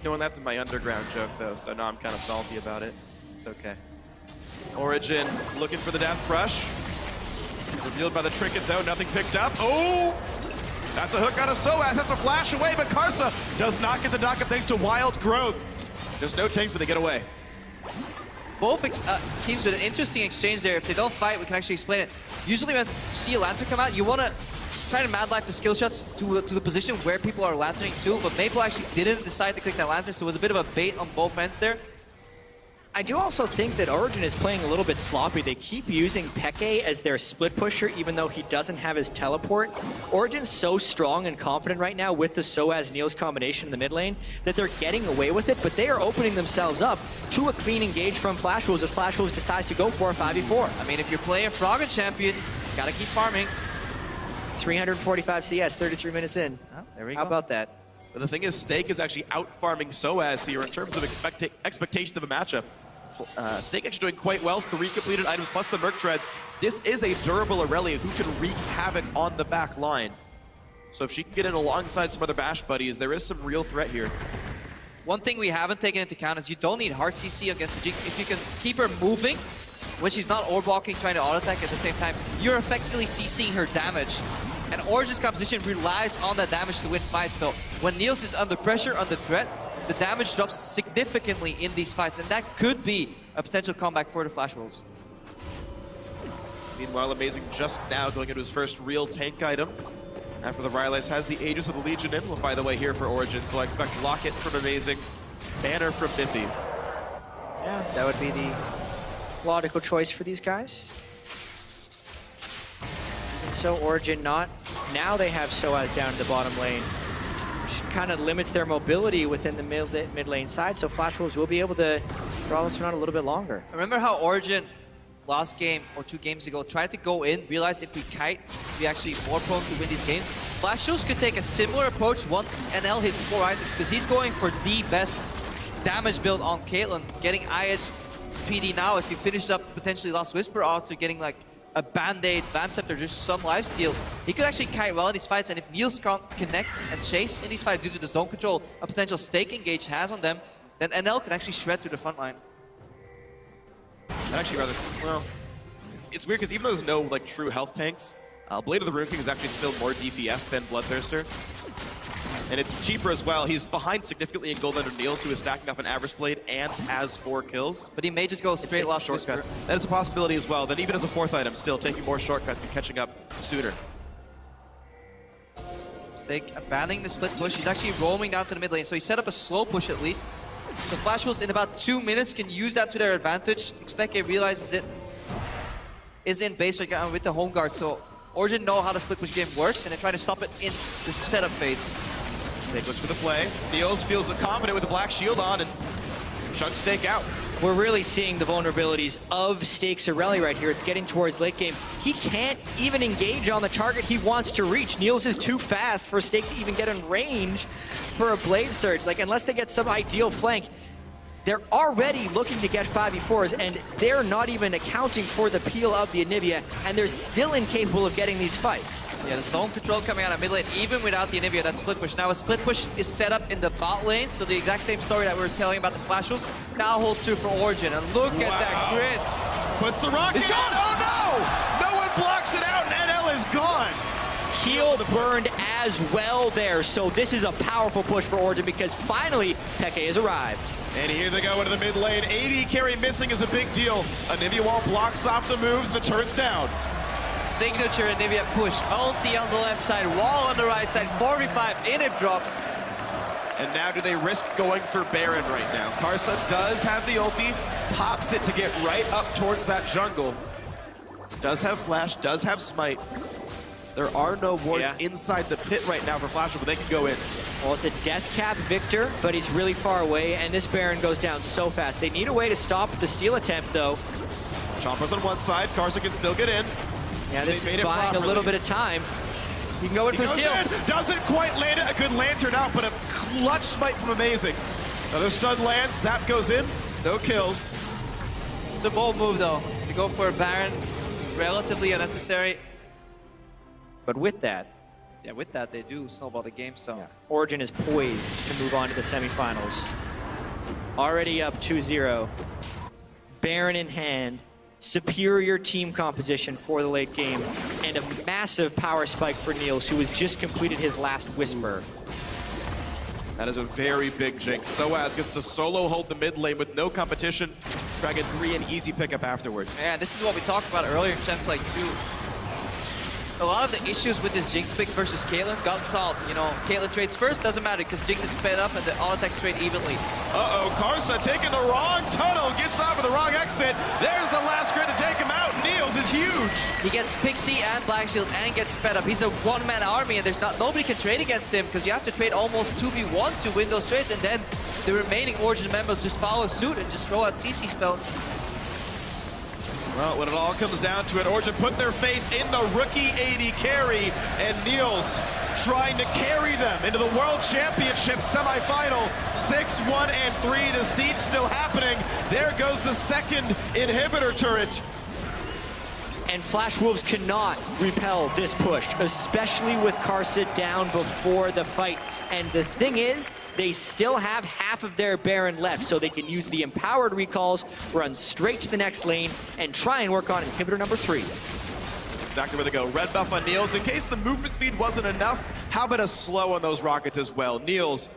No one laughed at my underground joke though, so now I'm kind of salty about it. It's okay. Origen looking for the death brush. Revealed by the trinket though, nothing picked up. Oh! That's a hook out of Soaz. That's a flash away, but Karsa does not get the knock-up thanks to Wild Growth. There's no tank, but they get away. Both teams with an interesting exchange there. If they don't fight, we can actually explain it. Usually when you see a Lantern come out, you want to try to Mad Life the skill shots to the position where people are Lanterning to, but Maple actually didn't decide to click that Lantern, so it was a bit of a bait on both ends there. I do also think that Origen is playing a little bit sloppy. They keep using Peke as their split pusher, even though he doesn't have his teleport. Origen's so strong and confident right now with the Soaz-Niels combination in the mid lane that they're getting away with it, but they are opening themselves up to a clean engage from Flash Wolves if Flash Wolves decides to go for a 5v4. I mean, if you're playing Frogger champion, you gotta keep farming. 345 CS, 33 minutes in. Oh, there we go. How about that? But the thing is, Stake is actually out-farming Soaz here in terms of expectation of a matchup. Stake actually doing quite well, 3 completed items plus the Merc Treads. This is a durable Aurelia who can wreak havoc on the back line. So if she can get in alongside some other Bash buddies, there is some real threat here. One thing we haven't taken into account is you don't need hard CC against the Jinx. If you can keep her moving, when she's not orb walking, trying to auto attack at the same time, you're effectively CCing her damage. And Origen's composition relies on that damage to win fights. So when Niels is under pressure, under threat, the damage drops significantly in these fights, and that could be a potential comeback for the Flash Wolves. Meanwhile, Amazing just now going into his first real tank item. After the Rylai's has the Aegis of the Legion in. Well, by the way, here for Origen, so I expect Locket from Amazing, Banner from Biffy. Yeah, that would be the logical choice for these guys. So Origen not, now they have Soaz down in the bottom lane, which kind of limits their mobility within the mid lane side, so Flash Wolves will be able to draw this one out a little bit longer. Remember how Origen last game or 2 games ago tried to go in, realized if we kite, we're actually more prone to win these games. Flash Wolves could take a similar approach once NL hits 4 items, because he's going for the best damage build on Caitlyn, getting IH PD now. If he finishes up potentially Last Whisper odds, or getting like a Band-Aid, Band Scepter, just some lifesteal, he could actually kite well in these fights, and if Niels can't connect and chase in these fights due to the zone control a potential Stake engage has on them, then NL can actually shred through the front line. Actually, rather, well, it's weird because even though there's no like true health tanks, Blade of the Rune King is actually still more DPS than Bloodthirster. And it's cheaper as well. He's behind significantly in gold under Niels, who is stacking up an average blade and has 4 kills. But he may just go straight Last shortcuts. Whisper. That is a possibility as well. Then even as a 4th item, still taking more shortcuts and catching up sooner. Stake abandoning the split push. He's actually roaming down to the mid lane, so he set up a slow push at least. So Flash Wolves in about 2 minutes can use that to their advantage. Expeke realizes it is in base with the home guard, so Origen know how the split push game works, and they're trying to stop it in the setup phase. Stake looks for the play. Niels feels confident with the black shield on and chugs Stake out. We're really seeing the vulnerabilities of Stake's Aurelia right here. It's getting towards late game. He can't even engage on the target he wants to reach. Niels is too fast for Stake to even get in range for a Blade Surge. Like, unless they get some ideal flank, they're already looking to get 5v4s, and they're not even accounting for the peel of the Anivia, and they're still incapable of getting these fights. Yeah, the zone control coming out of mid lane, even without the Anivia, that split push. Now a split push is set up in the bot lane, so the exact same story that we were telling about the Flash Wolves now holds true for Origen. And look at that crit. Puts the rocket. He's gone. Oh no! No one blocks it out, and NL is gone. Heal burned as well there, so this is a powerful push for Origen because finally Peke has arrived. And here they go into the mid lane. AD carry missing is a big deal. Anivia wall blocks off the moves and the turn's down. Signature Anivia push. Ulti on the left side, wall on the right side, 45 inhib drops. And now do they risk going for Baron right now? Karsa does have the ulti, pops it to get right up towards that jungle. Does have flash, does have smite. There are no wards inside the pit right now for Flash, but they can go in. Well, it's a death cap Victor, but he's really far away, and this Baron goes down so fast. They need a way to stop the steal attempt, though. Chomper's on one side, Karsa can still get in. Yeah, this is buying a little bit of time. You can go in for the steal. Doesn't quite land it. A good lantern out, but a clutch smite from Amazing. Another stun lands, Zap goes in, no kills. It's a bold move, though, to go for a Baron. Relatively unnecessary. But with that, yeah, with that, they do snowball the game, so. Yeah. Origen is poised to move on to the semifinals. Already up 2-0. Baron in hand. superior team composition for the late game, and a massive power spike for Niels, who has just completed his last Whisper. That is a very big jinx. Soaz gets to solo hold the mid lane with no competition. Dragon 3 an easy pickup afterwards. Yeah, this is what we talked about earlier in Champs League 2. A lot of the issues with this Jinx pick versus Caitlyn got solved. You know, Caitlyn trades first, doesn't matter because Jinx is sped up and the auto attacks trade evenly. Uh-oh, Karsa taking the wrong tunnel, gets off of the wrong exit. There's the last grid to take him out. Niels is huge. He gets Pixie and Black Shield and gets sped up. He's a one-man army and nobody can trade against him because you have to trade almost 2v1 to win those trades, and then the remaining Origen members just follow suit and just throw out CC spells. Well, when it all comes down to it, Origen put their faith in the rookie AD carry, and Niels trying to carry them into the World Championship semifinal. 6-1 and 3, the siege still happening. There goes the second inhibitor turret. And Flash Wolves cannot repel this push, especially with Karsa down before the fight. And the thing is, they still have half of their Baron left, so they can use the empowered recalls, run straight to the next lane, and try and work on inhibitor number 3. That's exactly where they go. Red buff on Niels. In case the movement speed wasn't enough, how about a slow on those rockets as well? Niels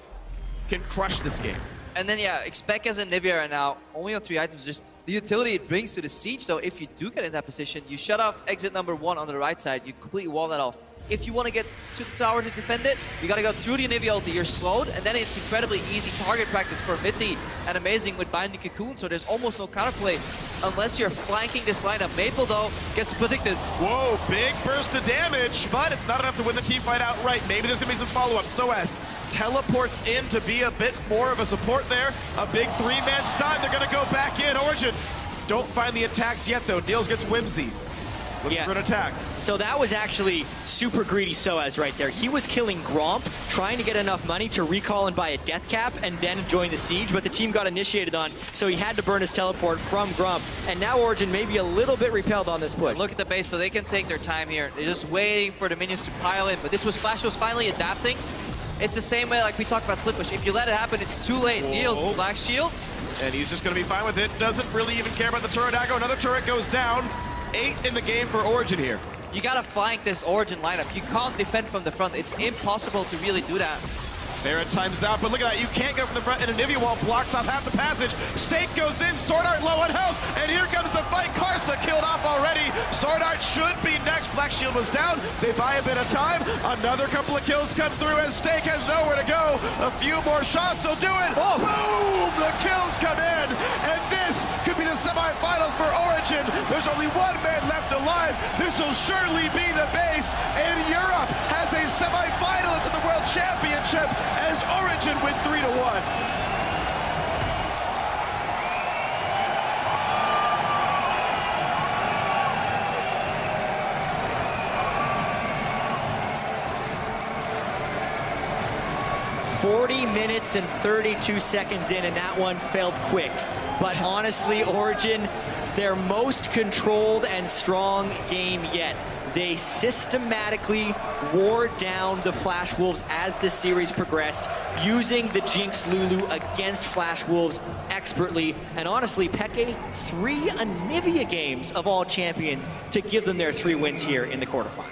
can crush this game. And then, yeah, expect as a Nivea right now, only on 3 items, just the utility it brings to the siege, though. If you do get in that position, you shut off exit number 1 on the right side, you completely wall that off. If you want to get to the tower to defend it, you got to go through the Nivea ulti. You're slowed, and then it's incredibly easy target practice for Mithy, and amazing with Binding Cocoon, so there's almost no counterplay unless you're flanking this lineup. Maple, though, gets predicted. Whoa, big burst of damage, but it's not enough to win the team fight outright. Maybe there's going to be some follow-up. Soaz teleports in to be a bit more of a support there. A big 3-man stun. They're going to go back in. Origen don't find the attacks yet, though. Niels gets Whimsy. Looking for an attack. So that was actually super greedy Soaz right there. He was killing Gromp, trying to get enough money to recall and buy a death cap and then join the siege, but the team got initiated on, so he had to burn his teleport from Gromp. And now Origen may be a little bit repelled on this push. Look at the base, so they can take their time here. They're just waiting for the minions to pile in, but this was Flash was finally adapting. It's the same way like we talked about split push. If you let it happen, it's too late. Niels, Black Shield. And he's just going to be fine with it. Doesn't really even care about the turret aggro. Another turret goes down. 8 in the game for Origen here. You gotta flank this Origen lineup. You can't defend from the front. It's impossible to really do that. Baron times out, but look at that. You can't go from the front, and Anivia wall blocks off half the passage. Stake goes in, Sword Art low on health, and here comes the fight. Karsa killed off already. Sword Art should be next. Black Shield was down. They buy a bit of time. Another couple of kills come through as Stake has nowhere to go. A few more shots will do it. Oh, boom! The kills come in, and this could be the semifinals for Origen. There's only one man left alive. This will surely be the base, and Europe has a semifinalist in the World Championship as Origen win 3-1. "40 minutes and 32 seconds in, and that one failed quick." But honestly, Origen, their most controlled and strong game yet. They systematically wore down the Flash Wolves as the series progressed, using the Jinx Lulu against Flash Wolves expertly. And honestly, Peke, 3 Anivia games of all champions to give them their 3 wins here in the quarterfinal.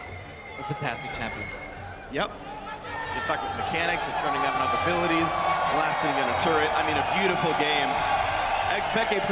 A fantastic champion. Yep. In fact, with mechanics and turning out enough abilities, last thing in a turret. I mean, a beautiful game. Peke